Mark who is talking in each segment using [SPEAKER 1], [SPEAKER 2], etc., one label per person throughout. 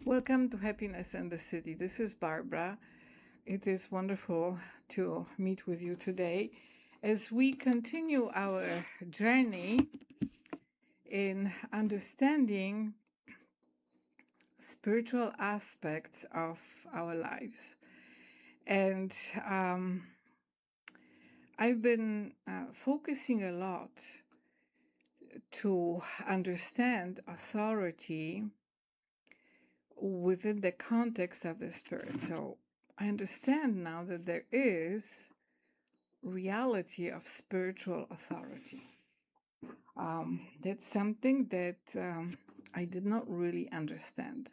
[SPEAKER 1] Welcome to Happiness and the City. This is Barbara. It is wonderful to meet with you today as we continue our journey in understanding spiritual aspects of our lives. And I've been focusing a lot to understand authority within the context of the Spirit. So I understand now that there is reality of spiritual authority. That's something that I did not really understand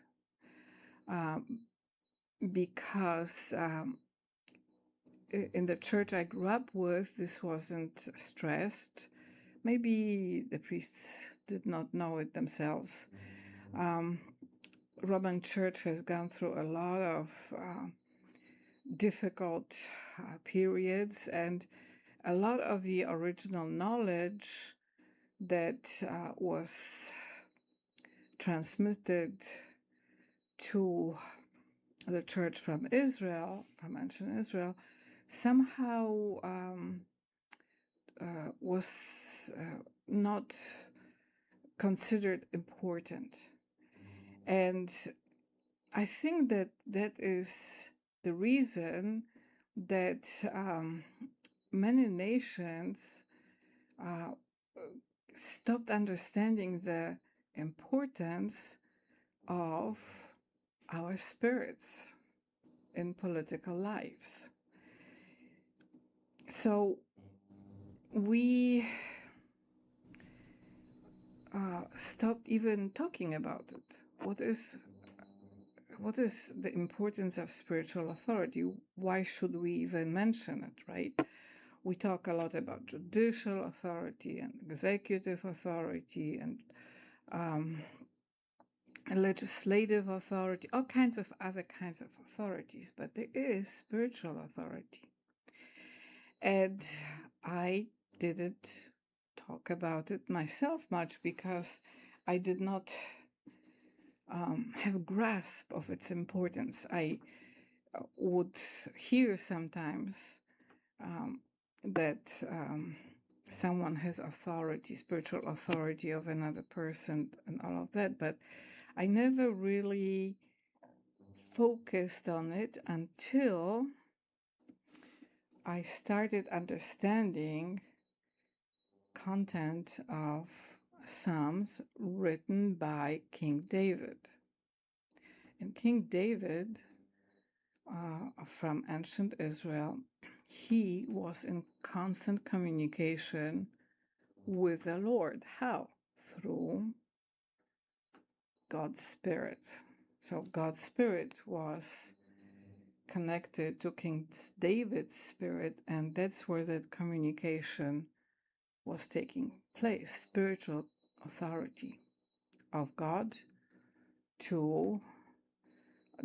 [SPEAKER 1] because in the church I grew up with, this wasn't stressed. Maybe the priests did not know it themselves. Roman Church has gone through a lot of difficult periods, and a lot of the original knowledge that was transmitted to the church from Israel, from ancient Israel, somehow was not considered important. And I think that that is the reason that many nations stopped understanding the importance of our spirits in political lives. So we stopped even talking about it. What is the importance of spiritual authority? Why should we even mention it, right? We talk a lot about judicial authority and executive authority and legislative authority, all kinds of other kinds of authorities, but there is spiritual authority. And I didn't talk about it myself much because I did not have a grasp of its importance. I would hear sometimes that someone has authority, spiritual authority of another person and all of that, but I never really focused on it until I started understanding content of Psalms written by King David. And King David, from ancient Israel, he was in constant communication with the Lord. How? Through God's Spirit. So God's Spirit was connected to King David's spirit, and that's where that communication was taking place. Spiritual authority of God to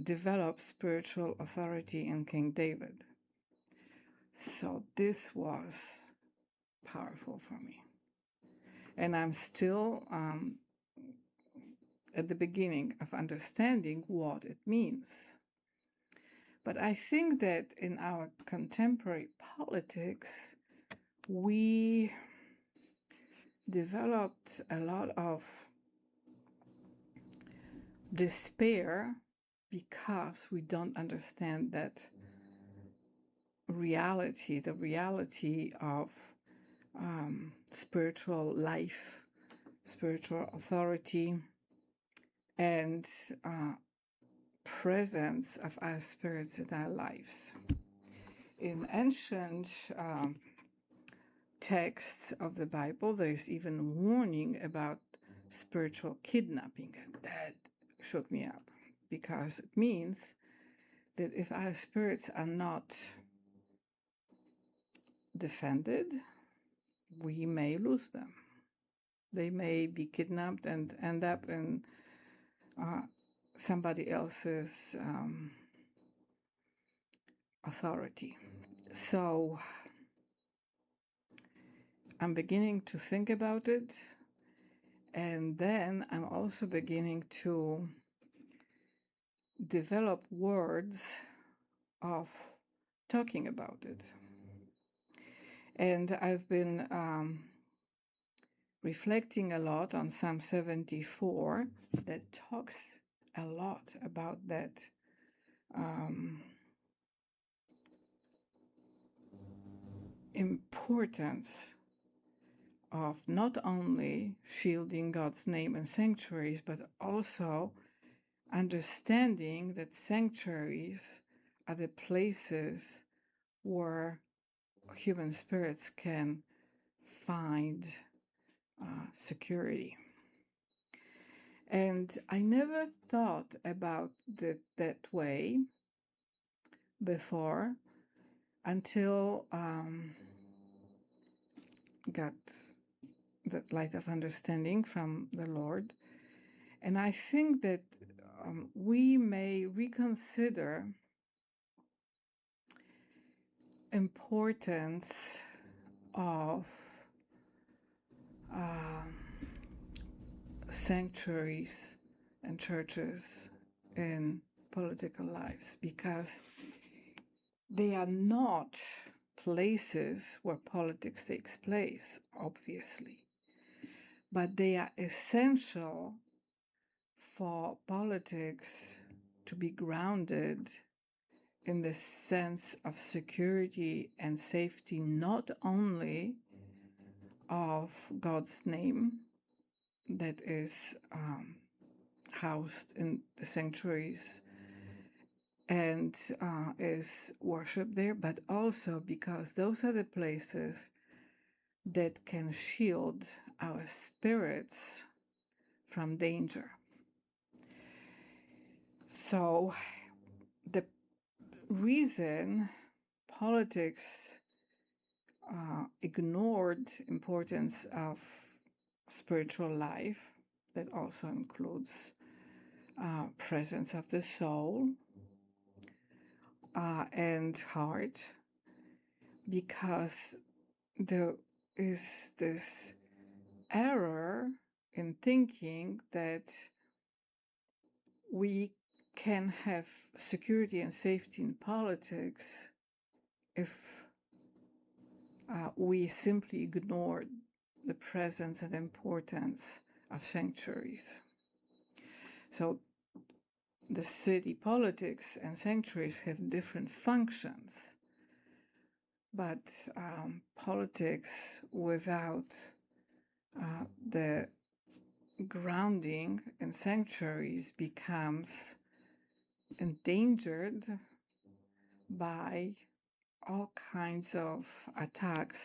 [SPEAKER 1] develop spiritual authority in King David. So this was powerful for me. And I'm still at the beginning of understanding what it means. But I think that in our contemporary politics, we developed a lot of despair because we don't understand that reality, the reality of spiritual life, spiritual authority, and presence of our spirits in our lives. In ancient texts of the Bible, there's even warning about spiritual kidnapping, and that shook me up because it means that if our spirits are not defended, we may lose them. They may be kidnapped and end up in somebody else's authority. So I'm beginning to think about it, and then I'm also beginning to develop words of talking about it. And I've been reflecting a lot on Psalm 74 that talks a lot about that importance of not only shielding God's name in sanctuaries, but also understanding that sanctuaries are the places where human spirits can find security. And I never thought about it that way before until got that light of understanding from the Lord. And I think that we may reconsider importance of sanctuaries and churches in political lives, because they are not places where politics takes place, obviously, but they are essential for politics to be grounded in the sense of security and safety, not only of God's name that is housed in the sanctuaries and is worshipped there, but also because those are the places that can shield our spirits from danger. So the reason politics ignored importance of spiritual life, that also includes presence of the soul and heart, because there is this error in thinking that we can have security and safety in politics if we simply ignore the presence and importance of sanctuaries. So the city politics and sanctuaries have different functions, but politics without the grounding in sanctuaries becomes endangered by all kinds of attacks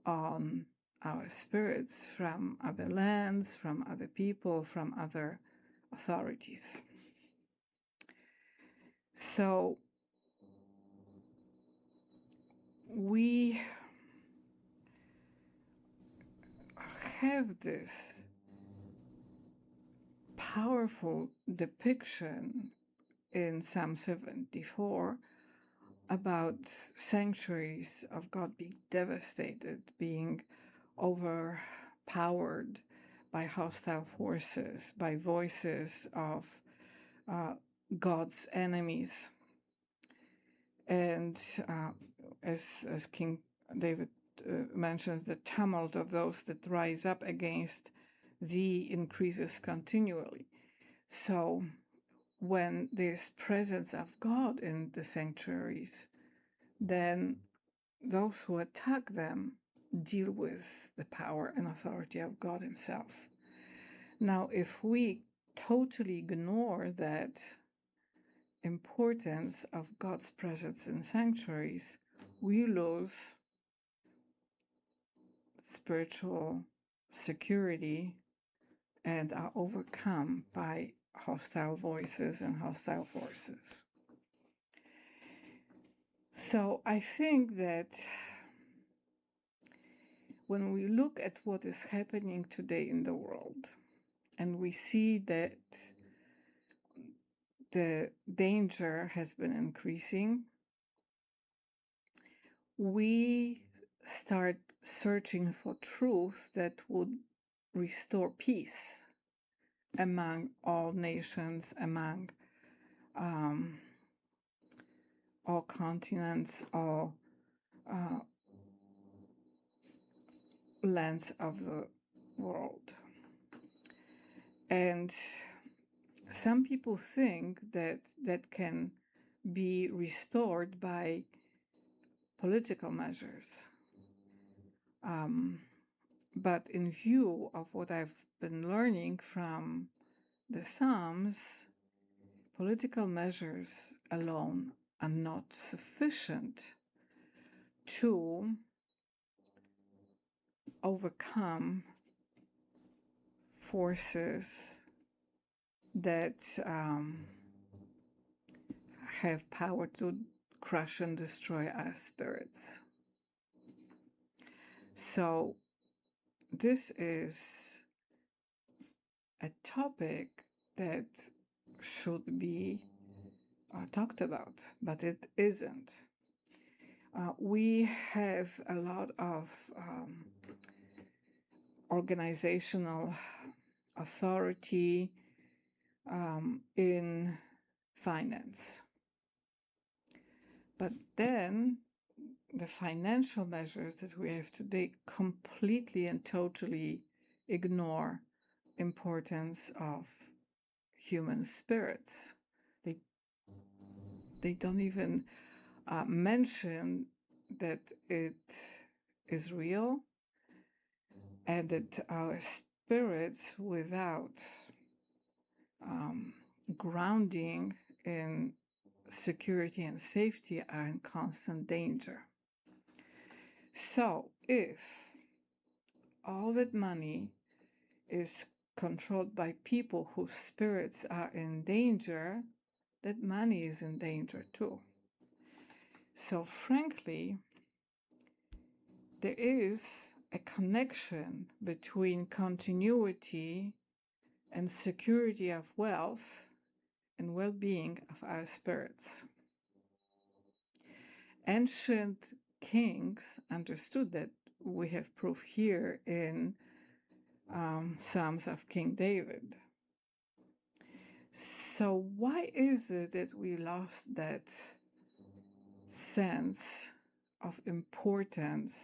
[SPEAKER 1] on our spirits from other lands, from other people, from other authorities. So we have this powerful depiction in Psalm 74 about sanctuaries of God being devastated, being overpowered by hostile forces, by voices of God's enemies. And as King David mentions, the tumult of those that rise up against thee increases continually. So when there's presence of God in the sanctuaries, then those who attack them deal with the power and authority of God himself. Now, if we totally ignore that importance of God's presence in sanctuaries, we lose spiritual security and are overcome by hostile voices and hostile forces. So I think that when we look at what is happening today in the world, and we see that the danger has been increasing, we start searching for truth that would restore peace among all nations, among all continents, all lands of the world. And some people think that that can be restored by political measures. But in view of what I've been learning from the Psalms, political measures alone are not sufficient to overcome forces that have power to crush and destroy our spirits. So this is a topic that should be talked about, but it isn't. We have a lot of organizational authority in finance. But then the financial measures that we have today completely and totally ignore importance of human spirits. They don't even mention that it is real and that our spirits without grounding in security and safety are in constant danger. So if all that money is controlled by people whose spirits are in danger, that money is in danger too. So frankly, there is a connection between continuity and security of wealth and well-being of our spirits. Ancient kings understood that. We have proof here in Psalms of King David. So why is it that we lost that sense of importance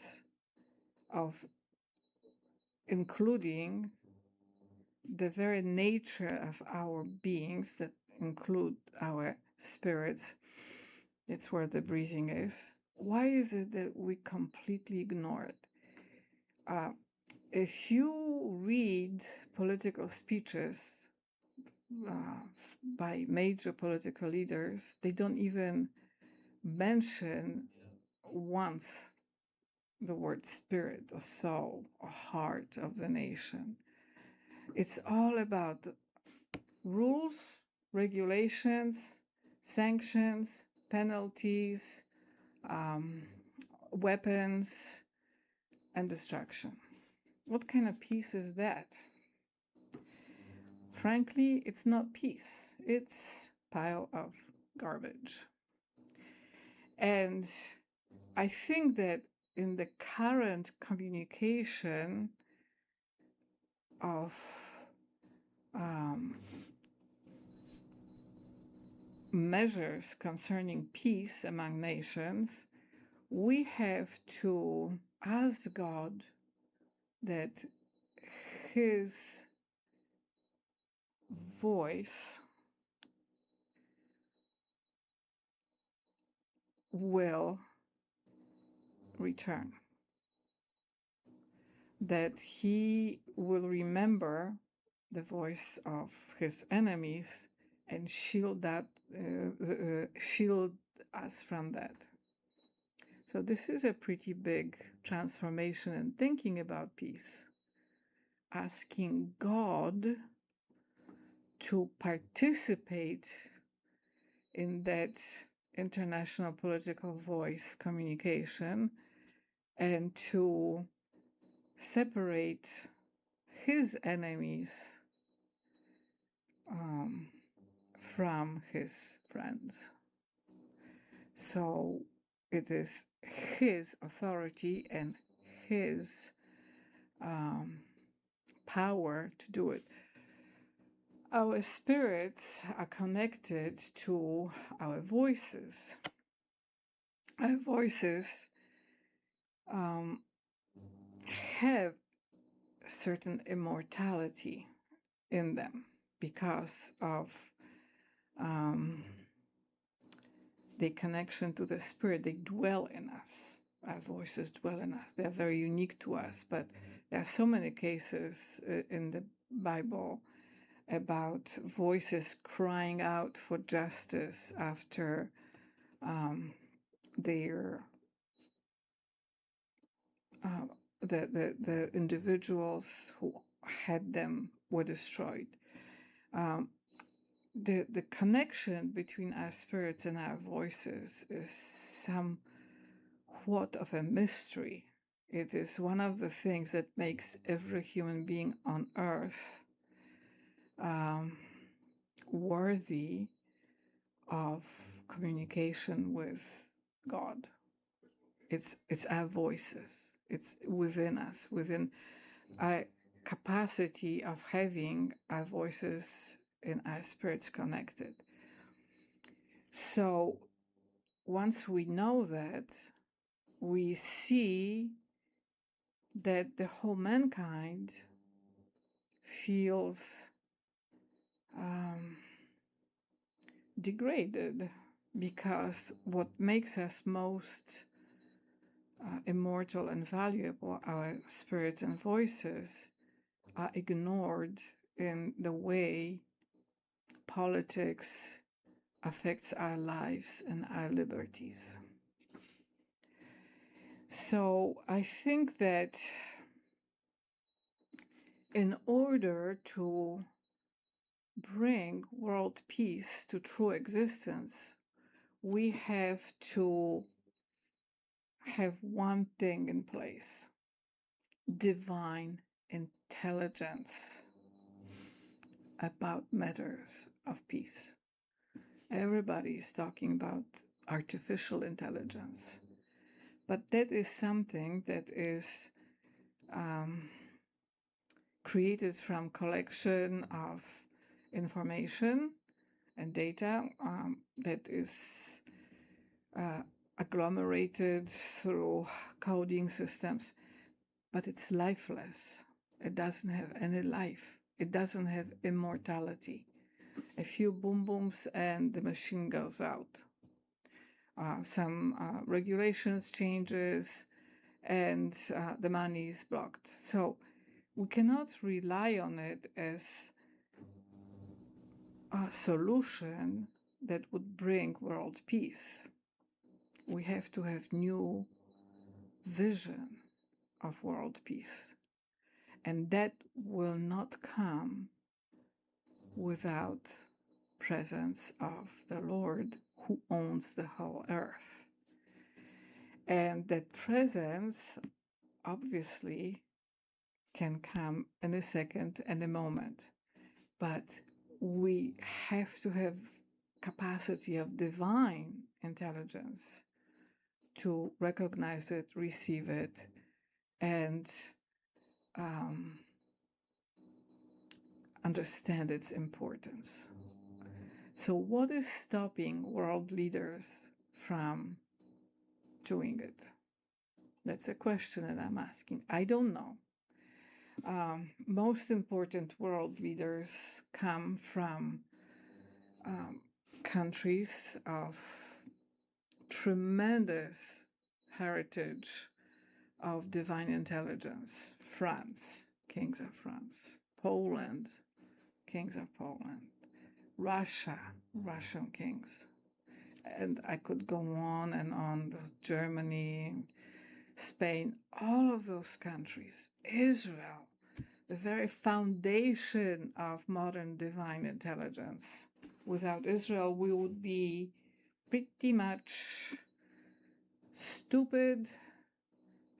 [SPEAKER 1] of including the very nature of our beings that include our spirits? It's where the breathing is. Why is it that we completely ignore it? If you read political speeches by major political leaders, they don't even mention once the word spirit or soul or heart of the nation. It's all about rules, regulations, sanctions, penalties, weapons, and destruction. What kind of peace is that? Frankly, it's not peace. It's a pile of garbage. And I think that in the current communication of measures concerning peace among nations, we have to ask God that His voice will return, that He will remember the voice of His enemies and shield us from that. So this is a pretty big transformation in thinking about peace, asking God to participate in that international political voice communication and to separate his enemies from his friends. So it is his authority and his power to do it. Our spirits are connected to our voices. Our voices have certain immortality in them because of the connection to the spirit. They dwell in us. Our voices dwell in us. They're very unique to us, but there are so many cases in the Bible about voices crying out for justice after their the individuals who had them were destroyed. The connection between our spirits and our voices is somewhat of a mystery. It is one of the things that makes every human being on earth worthy of communication with God. It's our voices. It's within us, within our capacity of having our voices and our spirits connected. So once we know that, we see that the whole mankind feels degraded, because what makes us most immortal and valuable, our spirits and voices, are ignored in the way politics affects our lives and our liberties. So I think that in order to bring world peace to true existence, we have to have one thing in place: divine intelligence about matters of peace. Everybody is talking about artificial intelligence, but that is something that is created from collection of information and data that is agglomerated through coding systems, but it's lifeless. It doesn't have any life. It doesn't have immortality. A few boom booms and the machine goes out. Some regulations changes and the money is blocked. So we cannot rely on it as a solution that would bring world peace. We have to have new vision of world peace. And that will not come without presence of the Lord, who owns the whole earth. And that presence obviously can come in a second and a moment, but we have to have capacity of divine intelligence to recognize it, receive it, and understand its importance. So what is stopping world leaders from doing it? That's a question that I'm asking. I don't know. Most important world leaders come from countries of tremendous heritage of divine intelligence. France, kings of France. Poland, kings of Poland. Russia, Russian kings. And I could go on and on. Germany, Spain, all of those countries. Israel, the very foundation of modern divine intelligence. Without Israel, we would be pretty much stupid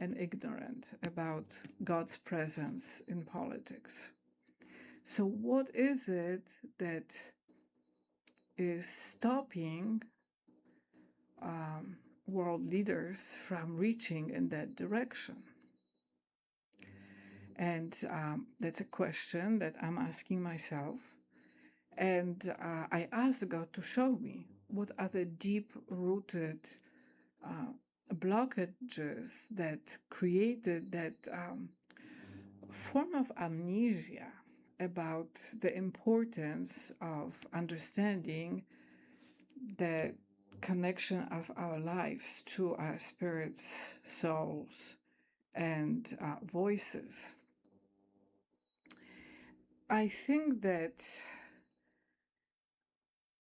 [SPEAKER 1] and ignorant about God's presence in politics. So what is it that is stopping world leaders from reaching in that direction? And that's a question that I'm asking myself. And I asked God to show me what are the deep-rooted blockages that created that form of amnesia about the importance of understanding the connection of our lives to our spirits, souls, and voices. I think that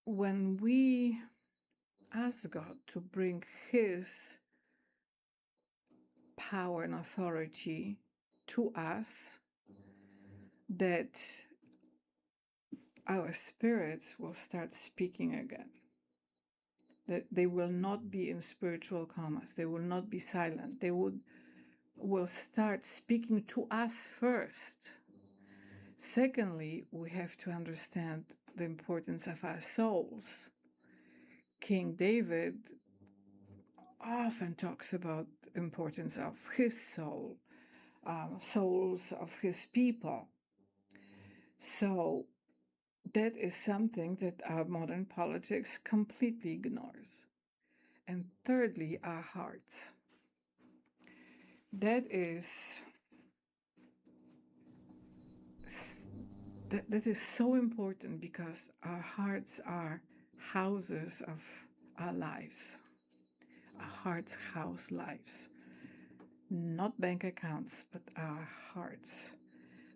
[SPEAKER 1] when we ask God to bring His power and authority to us, that our spirits will start speaking again. That they will not be in spiritual comas. They will not be silent. They will start speaking to us first. Secondly, we have to understand the importance of our souls. King David often talks about the importance of his soul, souls of his people. So that is something that our modern politics completely ignores. And thirdly, our hearts. That is so important because our hearts are houses of our lives. Our hearts house lives. Not bank accounts, but our hearts.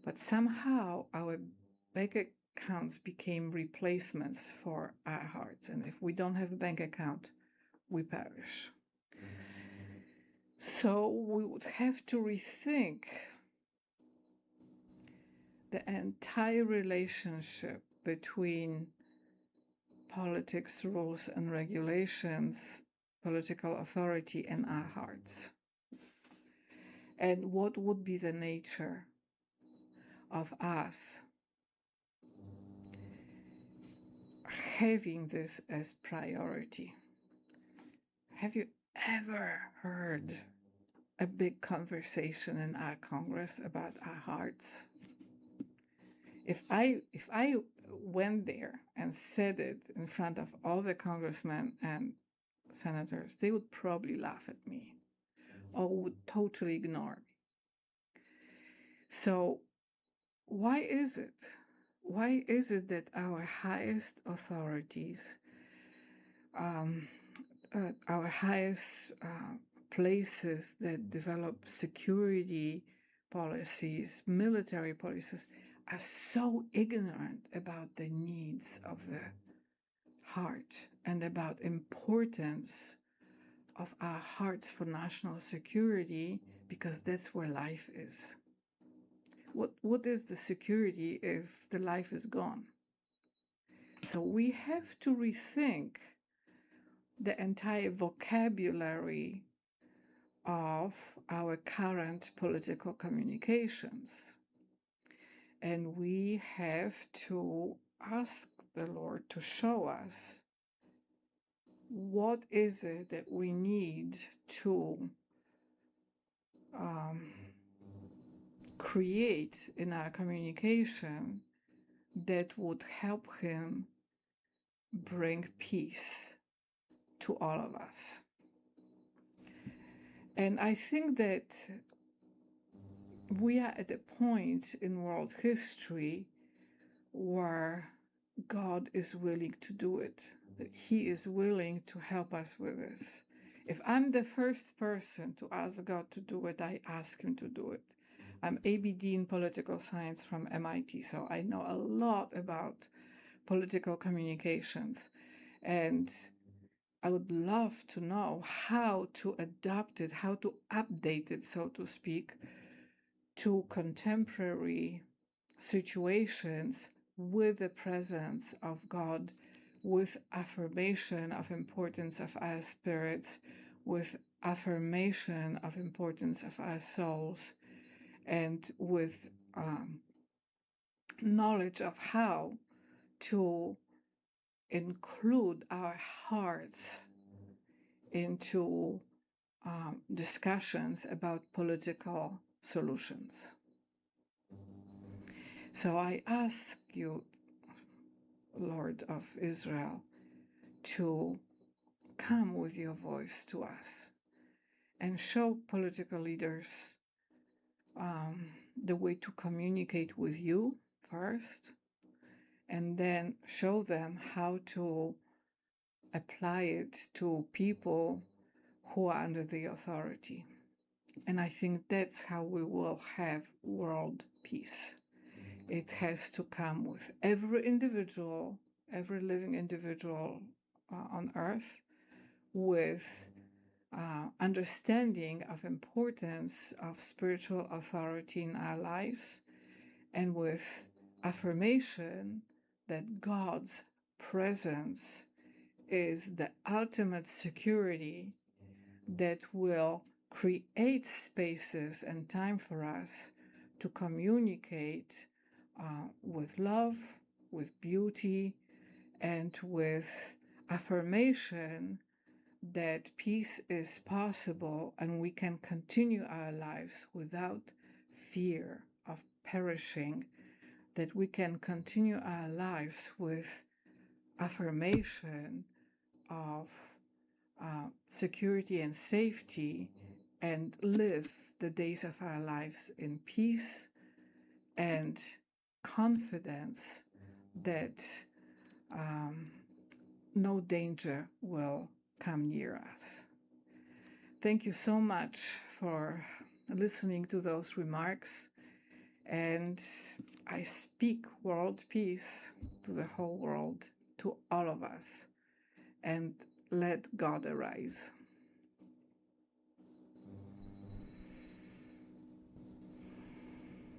[SPEAKER 1] But somehow our bank accounts became replacements for our hearts. And if we don't have a bank account, we perish. So we would have to rethink the entire relationship between politics, rules and regulations, political authority, and our hearts. And what would be the nature of us having this as priority? Have you ever heard a big conversation in our Congress about our hearts? If I went there and said it in front of all the congressmen and senators, they would probably laugh at me or would totally ignore me. So why is it? Why is it that our highest authorities, our highest places that develop security policies, military policies, are so ignorant about the needs of the heart and about importance of our hearts for national security, because that's where life is. What is the security if the life is gone? So we have to rethink the entire vocabulary of our current political communications. And we have to ask the Lord to show us what is it that we need to create in our communication that would help Him bring peace to all of us. And I think that we are at a point in world history where God is willing to do it, that He is willing to help us with this. If I'm the first person to ask God to do it, I ask Him to do it. I'm ABD in political science from MIT, so I know a lot about political communications. And I would love to know how to adapt it, how to update it, so to speak, to contemporary situations with the presence of God, with affirmation of importance of our spirits, with affirmation of importance of our souls, and with knowledge of how to include our hearts into discussions about political solutions. So I ask you Lord of Israel, to come with your voice to us and show political leaders the way to communicate with you first, and then show them how to apply it to people who are under the authority. And I think that's how we will have world peace. It has to come with every individual, every living individual on earth, with understanding of importance of spiritual authority in our lives, and with affirmation that God's presence is the ultimate security that will create spaces and time for us to communicate with love, with beauty, and with affirmation that peace is possible and we can continue our lives without fear of perishing, that we can continue our lives with affirmation of security and safety, and live the days of our lives in peace and confidence that no danger will come near us. Thank you so much for listening to those remarks, and I speak world peace to the whole world, to all of us, and let God arise.